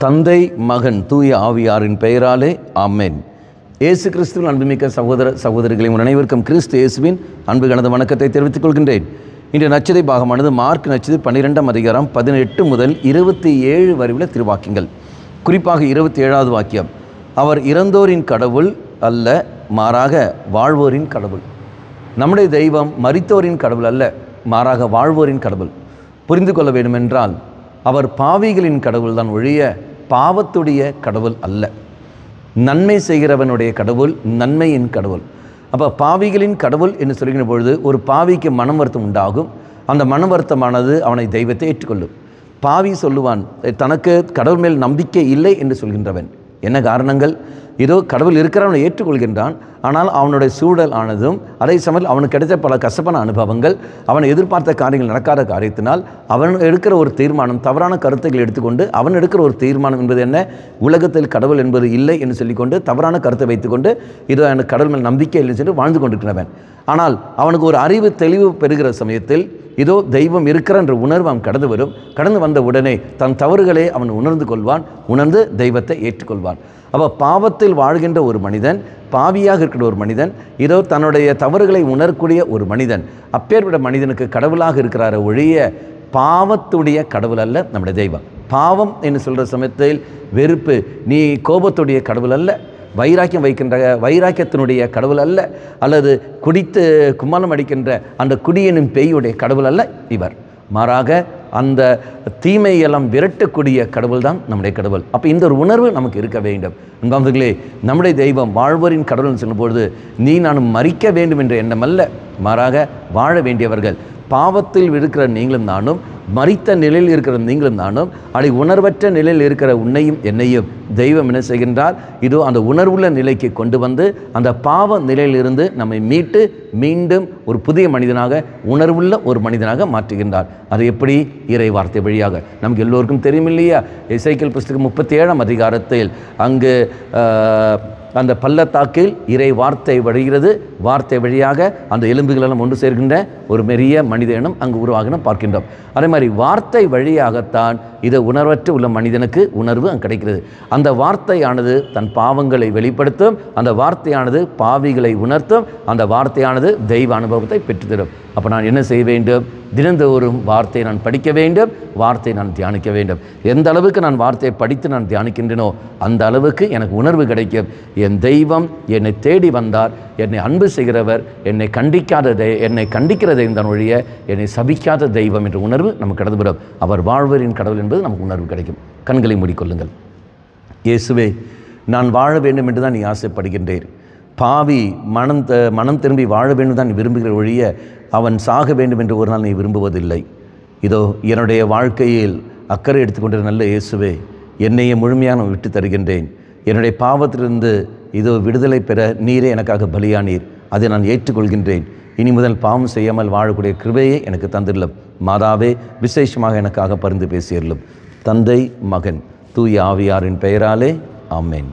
தந்தை மகன் தூய ஆவியாரின் பெயராலே ஆமென். இயேசு கிறிஸ்துவின் அன்புமிக்க சகோதர சகோதரிகளின் அனைவருக்கும் கிறிஸ்து இயேசுவின் அன்பு கலந்த வணக்கத்தை தெரிவித்துக் கொள்கின்றேன். இன்றைய நற்செய்தி பாகமானது மார்க் நற்செய்தி 12ஆம் அதிகாரம் 18 முதல் 27 வரை உள்ள திருவாக்கியங்கள். குறிப்பாக 27வது வாக்கியம், அவர் இறந்தோரின் கடவுள் அல்ல, மாறாக வாழ்வோரின் கடவுள். நம்முடைய தெய்வம் மரித்தோரின் கடவுள் அல்ல, மாறாக வாழ்வோரின் கடவுள். புரிந்து கொள்ள வேண்டுமென்றால் அவர் பாவிகளின் கடவுள் தான் ஒழிய பாவத்துடைய கடவுள் அல்ல. நன்மை செய்கிறவனுடைய கடவுள் நன்மையின் கடவுள். அப்போ பாவிகளின் கடவுள் என்று சொல்கிற பொழுது ஒரு பாவிக்கு மனம் வருத்தம் உண்டாகும். அந்த மன வருத்தமானது அவனை தெய்வத்தை ஏற்றுக்கொள்ளும். பாவி சொல்லுவான், தனக்கு கடவுள் மேல் நம்பிக்கை இல்லை என்று சொல்கின்றவன். என்ன காரணங்கள்? ஏதோ கடவுள் இருக்கிறவனை ஏற்றுக்கொள்கின்றான், ஆனால் அவனுடைய சூழல் ஆனதும் அதே சமயம் அவனுக்கு கிடைத்த பல கசப்பான அனுபவங்கள், அவன் எதிர்பார்த்த காரியங்கள் நடக்காத காரியத்தினால் அவன் எடுக்கிற ஒரு தீர்மானம், தவறான கருத்துக்களை எடுத்துக்கொண்டு அவன் எடுக்கிற ஒரு தீர்மானம் என்பது என்ன? உலகத்தில் கடவுள் என்பது இல்லை என்று சொல்லிக்கொண்டு தவறான கருத்தை வைத்துக்கொண்டு இதோ எனக்கு கடவுள் மேல் நம்பிக்கை இல்லைன்னு சொல்லி வாழ்ந்து கொண்டிருக்கிறவன். ஆனால் அவனுக்கு ஒரு அறிவு தெளிவு பெறுகிற சமயத்தில் இதோ தெய்வம் இருக்கிற என்ற உணர்வு அவன் கடந்து வரும். கடந்து வந்த உடனே தன் தவறுகளை அவன் உணர்ந்து கொள்வான், உணர்ந்து தெய்வத்தை ஏற்றுக்கொள்வான். அப்போ பாவத்தில் வாழ்கின்ற ஒரு மனிதன், பாவியாக இருக்கிற ஒரு மனிதன், இதோ தன்னுடைய தவறுகளை உணரக்கூடிய ஒரு மனிதன், அப்பேற்பட்ட மனிதனுக்கு கடவுளாக இருக்கிறார ஒழிய பாவத்துடைய கடவுள் அல்ல நம்முடைய தெய்வம். பாவம் என்று சொல்கிற சமயத்தில் வெறுப்பு, நீ கோபத்துடைய கடவுள் அல்ல, வைராக்கியம் வைக்கின்ற வைராக்கியத்தினுடைய கடவுள் அல்ல, அல்லது குடித்து கும்மாளம் அடிக்கின்ற அந்த குடியெனும் பேயுடைய கடவுள் அல்ல இவர். மாறாக அந்த தீமையெல்லாம் விரட்டக்கூடிய கடவுள் தான் நம்முடைய கடவுள். அப்போ இந்த ஒரு உணர்வு நமக்கு இருக்க வேண்டும். அன்பார்ந்தவர்களே, நம்முடைய தெய்வம் வாழ்வோரின் கடவுள்னு சொல்லும்பொழுது நீ நானும் மறிக்க வேண்டும் என்ற எண்ணம் அல்ல, மாறாக வாழ வேண்டியவர்கள். பாவத்தில் இருக்கிற நீங்களும் நானும், மரித்த நிலையில் இருக்கிற நீங்களும் நானும், அதை உணர்வற்ற நிலையில் இருக்கிற உன்னையும் என்னையும் தெய்வம் என்ன செய்கின்றார்? இதோ அந்த உணர்வுள்ள நிலைக்கு கொண்டு வந்து அந்த பாவ நிலையிலிருந்து நம்மை மீட்டு மீண்டும் ஒரு புதிய மனிதனாக, உணர்வுள்ள ஒரு மனிதனாக மாற்றுகின்றார். அது எப்படி? இறை வார்த்தை வழியாக. நமக்கு எல்லோருக்கும் தெரியும் இல்லையா? எசேக்கியேல் புஸ்தகம் 37ஆம் அதிகாரத்தில் அங்கு அந்த பள்ளத்தாக்கில் இறை வார்த்தை வருகிறது. வார்த்தை வழியாக அந்த எலும்புகளெல்லாம் ஒன்று சேர்க்கின்ற ஒரு பெரிய மனித இனம் அங்கு உருவாகின பார்க்கின்றோம். அதே மாதிரி வார்த்தை வழியாகத்தான் இது உணர்வற்ற உள்ள மனிதனுக்கு உணர்வு அங்கே கிடைக்கிறது. அந்த வார்த்தையானது தன் பாவங்களை வெளிப்படுத்தும், அந்த வார்த்தையானது பாவிகளை உணர்த்தும், அந்த வார்த்தையானது தெய்வ அனுபவத்தை பெற்றுத்தரும். அப்போ நான் என்ன செய்ய வேண்டும்? தினந்தோறும் வார்த்தையை நான் படிக்க வேண்டும், வார்த்தையை நான் தியானிக்க வேண்டும். எந்த அளவுக்கு நான் வார்த்தையை படித்து நான் தியானிக்கின்றனோ அந்த அளவுக்கு எனக்கு உணர்வு கிடைக்கும். என் தெய்வம் என்னை தேடி வந்தார், என்னை அன்பு செய்கிறவர், என்னை கண்டிக்கிற தெய்வம் தான் ஒழிய என்னை சபிக்காத தெய்வம் என்ற உணர்வு நமக்கு கடந்து வரும். அவர் வாழ்வரின் கடவுள் என்பது நமக்கு உணர்வு கிடைக்கும். கண்களை மூடிக்கொள்ளுங்கள். இயேசுவே, நான் வாழ வேண்டும் என்று தான் நீ ஆசைப்படுகின்றேன். பாவி மனம் திரும்பி வாழ வேண்டும் தான் நீ விரும்புகிற ஒழிய அவன் சாக வேண்டும் என்று ஒரு நாள் நீ விரும்புவதில்லை. இதோ என்னுடைய வாழ்க்கையில் அக்கறை எடுத்துக்கொண்ட நல்ல இயேசுவே, என்னையே முழுமையாக விட்டு தருகின்றேன். என்னுடைய பாவத்திலிருந்து இதோ விடுதலை பெற நீரே எனக்காக பலியானீர், அதை நான் ஏற்றுக்கொள்கின்றேன். இனி முதல் பாவம் செய்யாமல் வாழக்கூடிய கிருபையை எனக்கு தந்திரலும். மாதாவே, விசேஷமாக எனக்காக பரிந்து பேசியறலும். தந்தை மகன் தூய ஆவியாரின் பெயராலே ஆமென்.